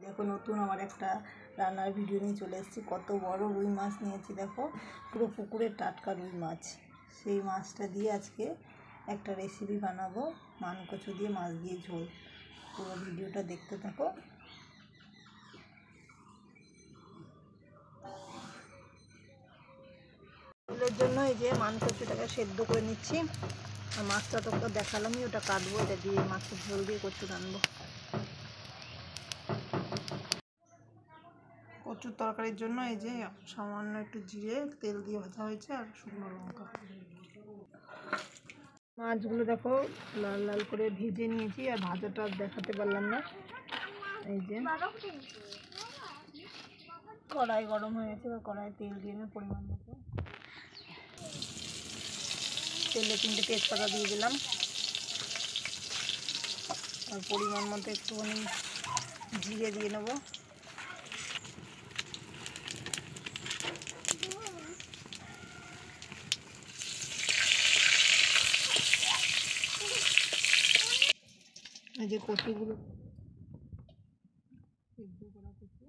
দেখো নতুন আমার একটা রান্নার ভিডিও নিয়ে চলে এসেছি। কত বড় রুই মাছ নিয়েছি দেখো, পুরো পুকুরের টাটকা রুই মাছ। সেই মাছটা দিয়ে আজকে একটা রেসিপি বানাবো, মানকচু দিয়ে মাছ দিয়ে ঝোল। পুরো ভিডিওটা দেখতে থাকো। ঝোলের জন্য এই যে মানকচুটাকে সেদ্ধ করে নিচ্ছি, আর মাছটা তো দেখালামই, ওটা কাটবো, এটা দিয়ে মাছের ঝোল দিয়ে কচু রানবো। কচুর তরকারির জন্য এই যে সামান্য একটু জিরে তেল দিয়ে ভাজা হয়েছে আর শুকনো লঙ্কা। মাছগুলো দেখো লাল লাল করে ভেজে নিয়েছি, আর ভাজাটা দেখাতে পারলাম না। এই যে কড়াই গরম হয়ে গেছে, এবার কড়াই তেল দিয়ে নেব পরিমাণ মতো। তেলে 3টে তেজপাতা দিয়ে দিলাম, আর পরিমাণ মতো একটুখানি জিরে দিয়ে নেব। এই যে কচুগুলো সেদ্ধ করা কচু,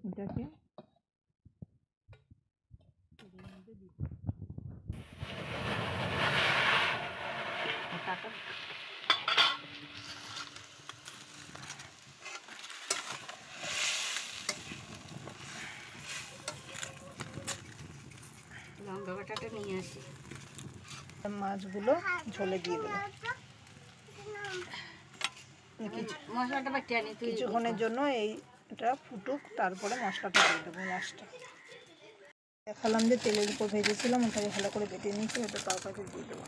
এটাকে লঙ্কা বাটাটা নিয়ে আসি, মাছগুলো ঝোলে দিয়ে দেবো। মশলাটা বাটিয়ে আনি, কিছুক্ষণের জন্য এইটা ফুটুক, তারপরে মশলাটা দিয়ে দেবো। মাছটা দেখালাম যে তেলের উপর ভেজেছিলাম, ওটাকে ভালো করে বেটে নিয়েছি, ওটা তরকারিতে দিয়ে দেবো।